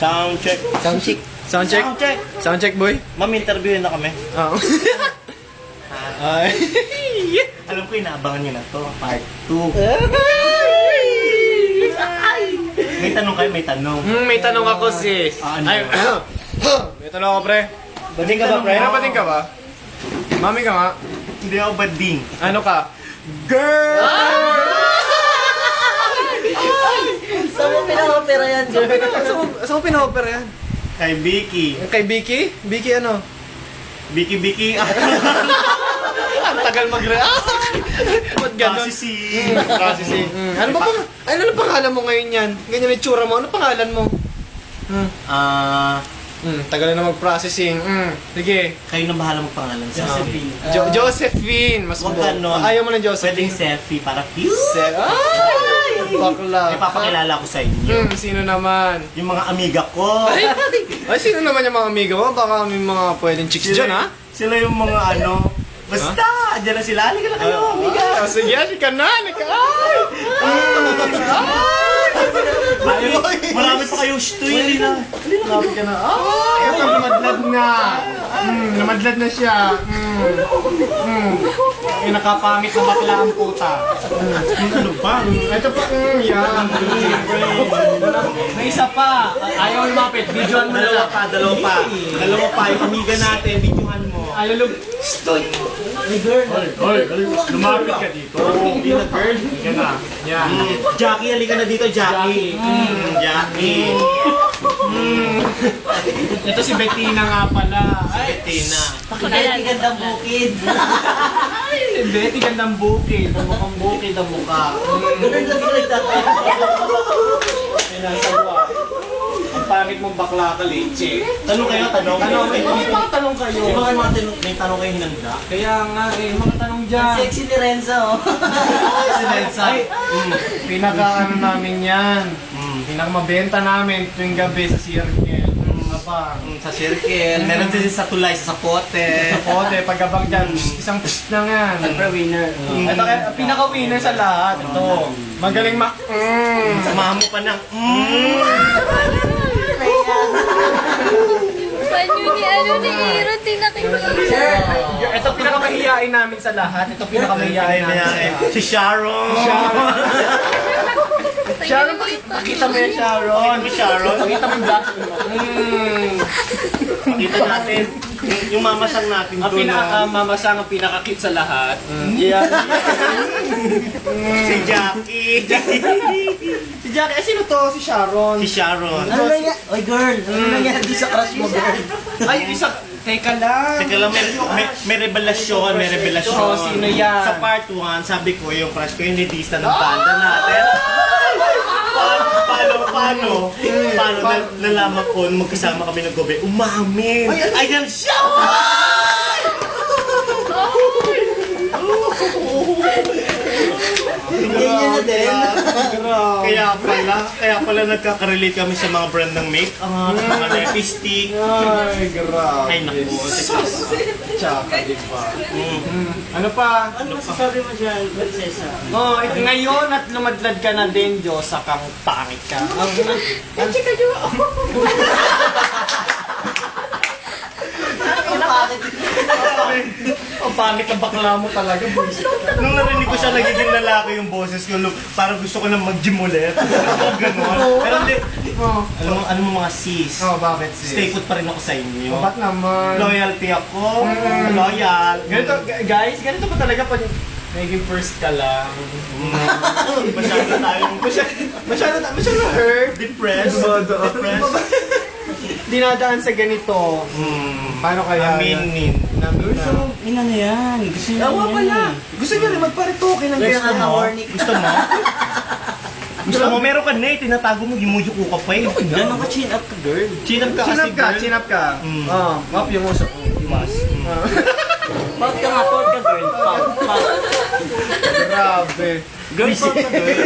Sound check. Sound check. Sound check. Sound check. Sound check, boy. Ma'am, interviewin na kami. Oo. Ay. Alam ko, inaabangan nyo na to. Part 2. May tanong kayo, may tanong. May tanong ako, sis. Ano? Ay, may tanong ako, pre. Bading ka ba, pre? Ano bating ka ba? Mami ka nga. Hindi ako bading. Ano ka? Girl! Saan mo pinaka-opera yan, girl? Saan mo pina-opera yan? Kay Vicky. Kay Vicky? Vicky ano? Vicky. Ang tagal mag-react. Ba't gano'n? Processing. Ano ba pang... Ano pangalan mo ngayon yan? Ganyan yung tsura mo. Ano pangalan mo? Tagal na mag-processing. Sige. Kayo na bahala magpangalan sa Josephine. Josephine. Mas Huwag ganon. Ayaw mo ng Josephine. Pwedeng selfie para cute. Ay! Bakla. Ipapakilala ko sa inyo. Sino naman? Yung mga amiga ko. Ay, sino naman yung mga amigo mo? Baka may mga pwedeng chicks dyan, ha? Sila yung mga ano. Basta, dyan na sila. Halika na kayo, amiga. Sige, halika na. Halika. Ay! Marami pa kayo story na. Grabe ka na. Ay, ito namadlad na. Namadlad na siya. Yung nakapangit na bakla ang puta. Ano ba? Ito pa, yan. May isa pa. Ayaw lumapit. Videoan mo Dalawa lang. pa. Dalawa pa. Yung amiga natin, videohan mo. Ayaw lum... Hey, girl. Hoy, lumapit ka dito. Hindi na, girl. Halika na. Yan. Jackie, halika na dito, Jackie. Jackie. Ito si Bettina nga pala. Ay, Tina. Pakilala gandang bukid. si Betty gandang bukid. Mukhang bukid ang mukha. Girl, lagi nagtatawa. Ay, nasa buwa. Ang pangit mong bakla ka, leche. Tanong kayo, tanong. Tanong kayo. May mga tanong kayo. Di ba kayo mga may tanong kayo hinanda? Kaya nga mga tanong dyan. Sexy ni Renza, oh. Si Nelsa. Pinaka-ano namin yan. Pinaka-mabenta namin tuwing gabi sa circle. Aba. Sa circle. Meron din sa tulay, sa sapote. Sa pote, pagkabang dyan, isang pst na nga. Siyempre, winner. Ito, pinaka-winner sa lahat. Ito. Magaling Samahan mo pa ng Panyo ni Aaron, tinakita. Ito pinaka-mahihain namin sa lahat. Ito pinaka-mahihain namin sa lahat. Si Sharon. Sharon, pakita mo yan, Sharon. Sharon. Pakita mo yung black. Pakita natin. Yung mamasang natin Ang doon. pinaka-mamasang, ang pinaka-cute sa lahat. Yeah. Si Jackie. Si Jackie, sino to? Si Sharon. Si Sharon. Ano nangyari? Oy, girl. Ano nangyari sa crush mo, girl? Ay, yung isa, teka lang. Teka lang, may revelasyon, may revelasyon. Oh, sino yan? Sa part 1, sabi ko yung crush ko, yung nidista ng banda natin. Paano nalaman ko, magkasama kami ng gabi, umamin. Ayan siya! Ganyan na din. Kaya pala nagkaka-relate kami sa mga brand ng make-up, mga lipstick. Ay, grabe. Ay, naku. Tsaka, di ba? Ano pa? Ano masasabi mo dyan, prinsesa? Oh, ngayon at lumadlad ka na din, Diyos, kang pangit ka. Ang pangit ang bakla mo talaga. Nung narinig ko siya, nagiging lalaki yung boses ko. Parang gusto ko na mag-gym ulit. Ganon. Pero hindi. Alam mo mga sis. Bakit sis? Stay put pa rin ako sa inyo. Ba't naman? Loyalty ako. Loyal. Ganito, guys, ganito pa talaga pag naging first ka lang. Masyado tayong Masyado hurt. depressed. Dinadaan sa ganito. Paano kaya? Aminin. Ina na yan. Gusto niya Tawa pala. Gusto niya rin magparitoke ng Gusto ganyan. mo? Horny. Gusto mo? Gusto mo? Meron ka na eh. Tinatago mo, yumuyuko ka pa eh. Ganun ka chin up ka, girl. Chinap ka kasi girl. Chin up ka. Map yung usap. Iwas. Pout ka nga, pout ka, girl. Pout. Grabe. Girl, pout ka, girl.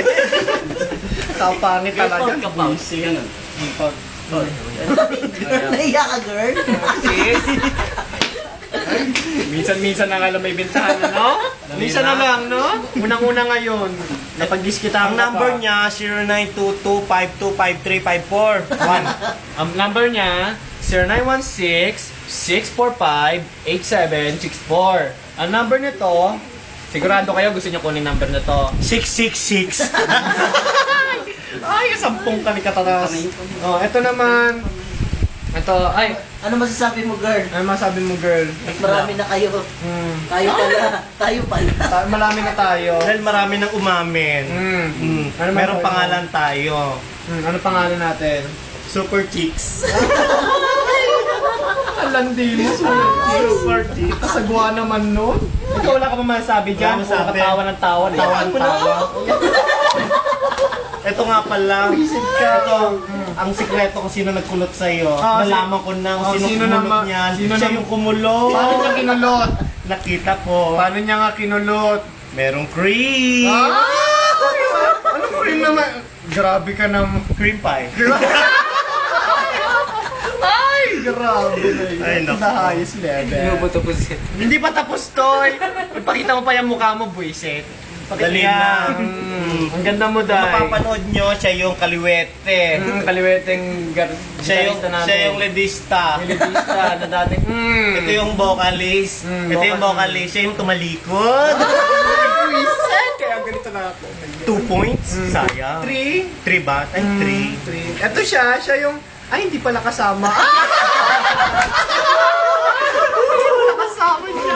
Kapangit Girl, talaga. pout ka, pout. Sige, ganun. Girl, naiya ka, girl. Minsan-minsan na nga lang may bintahan, no? Minsan na lang, no? Unang-una ngayon, napag-diskita Ang number niya, 0922-525354. Ang number niya, 0916-645-8764. Ang number nito, sigurado kayo gusto niyo kunin number nito. 666. Ay, 10 kanikatatas. Oh, ito naman. Ito, ay, Ano masasabi mo, girl? ano masabi mo, girl? Marami na kayo. Tayo pala. Tayo pala. Malami na tayo. Dahil marami nang umamin. Ano ba Merong tayo? pangalan tayo. Ano pangalan natin? Super Chicks. Alandi mo, super deep. Kasagwa naman nun. Ikaw wala ka pa masasabi dyan. Wala masabi. Tawa ng tawa. Tawan-tawa. Ito nga pala. Ito, ang sikreto kung sino nagkulot sa iyo. Ah, Nalaman ko na kung sino sino kumulot naman? niyan. Sino Siya naman? yung kumulot. Paano niya kinulot? Nakita ko. Paano niya nga kinulot? Merong cream. Ano mo rin naman? Grabe ka naman. Cream pie. Ay, grabe na yun. Ay, naku. The highest level. Hindi pa tapos, Toy. Ipakita mo pa yung mukha mo, buisit. Dali na. Ang ganda mo, Day. Mapapanood nyo, siya yung kaliwete. Kaliweteng Siya yung ledista. Militista na dating. Ito yung vocalist. Ito yung vocalist. Siya yung tumalikod. Buisit! Kaya ganito na ako. 2 points. Sayang. 3. 3 ba? Ay, 3. Ito siya yung... Ay, hindi pala kasama. Kasama niya.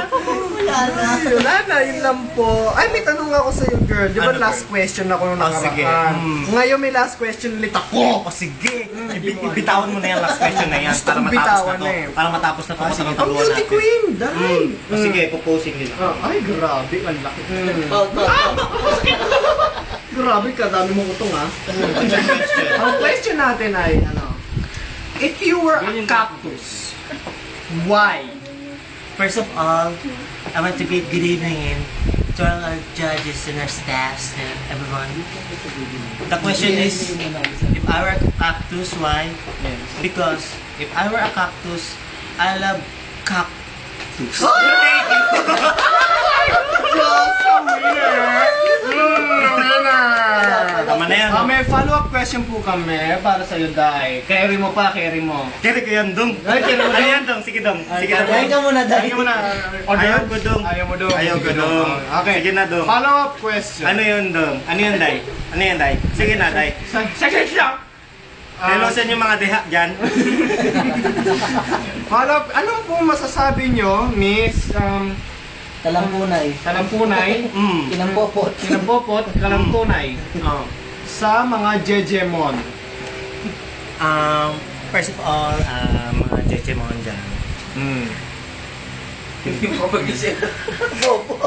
Wala na, yun lang po. Ay, may tanong ako sa iyo, girl. Di ba Ano, last question ako nung Ah, sige. nakaraan? Ngayon may last question ulit ako. O sige, ibitawan mo na yan last question na yan Gusto para kong matapos bitawan na to. na eh. Para matapos na to kasi Ang tutulungan beauty natin. queen, dahil. O sige, puposing nila. Ay, grabe, ang laki. Oh, Grabe ka, dami mong utong ha. Question. Ang question natin ay, ano, if you were a cactus, why? First of all, I want to give good evening to all our judges and our staffs and everyone. The question is, if I were a cactus, why? Because if I were a cactus, I love cactus. Just a winner! Winner! Tama na yan. May follow-up question po kami para sa iyo, Dai. Carry mo pa, carry mo. Kiri ko yan, Dong. Ay, kiri mo, Dong. Ayan, Dong. Sige, Dong. Sige, Dong. Ayaw ka muna, Ayaw Daddy. mo na. Order? Ayaw ko, Dong. Ayaw mo, Dong. Ayaw ko, Dong. Okay. Sige na, Dong. Follow-up question. Ano yun, Dong? Ano yun, Day? Ano yun, Day? Sige na, Day. Sige siya! Hellosan yung mga deha dyan. Follow-up, ano po masasabi nyo, Miss Talampunay. Kalampunay, Kinampopot. Kinampopot, Kalampunay, sa mga Jejemon? First of all, mga jejemon dyan.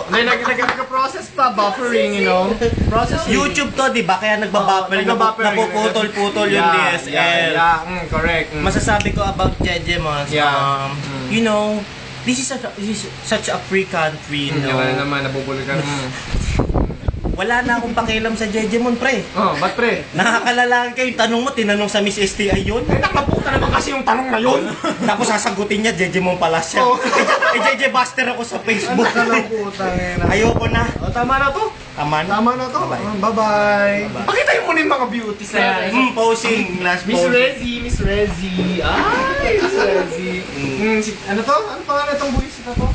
May nag-process pa, buffering, you know? Processing. YouTube to, di ba? Kaya nagbabuffering, nagbabuffering. napuputol-putol yung DSL. Yeah, correct. Masasabi ko about jejemons, Yeah. you know, this is such a free country, no? Wala naman, nabubulol ka. Wala na akong pakialam sa jejemon, pre. Oh, ba't pre? Nakakalalaan kayo, tanong mo, tinanong sa Miss STI yun. Eh, nakapunta naman kasi yung tanong na yun. Tapos sasagutin niya, jejemon pala siya. Oh. JJ Buster ako sa Facebook. Nakakalaputan ngayon. Ayoko na. Oh, tama na to. Taman. Tama na to. Bye-bye. Bye-bye. Pakita mo muna yung mga beauties na yan. Posing. Last Miss pose. Rezi, Miss Rezi. Ay, Miss Rezi. Ano to? Ano pangalan itong buwis na to?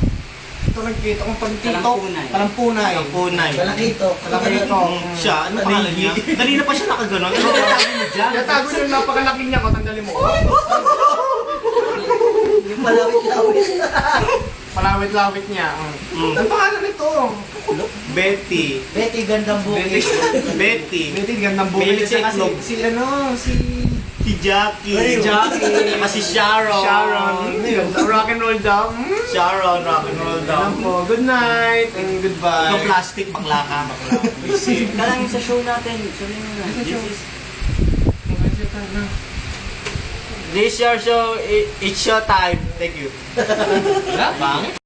Ito nagkita kong pagtito. Kalampunay. Punay. Malakito. Kalakito. Siya, ano pangalan niya? Kanina pa siya nakaganon. Ano tinatago mo dyan? Yatago yung napakalaki niya ko. Tandali mo. Yung malawit-lawit. Palawit-lawit niya. Ano pangalan nito? Betty. Betty, gandang bukid. Betty. Medyo gandang bukid. Mahilig sa itlog. Si ano, si Si Jackie. Si Jackie. Saka si Sharon. Sharon. Rock and roll down. Sharon, rock and roll Alam down. po. Good night and goodbye. Ito plastic, bakla ka. Kalang sa show natin. Sabihin mo na. This your show, it's your time. Thank you. Bang?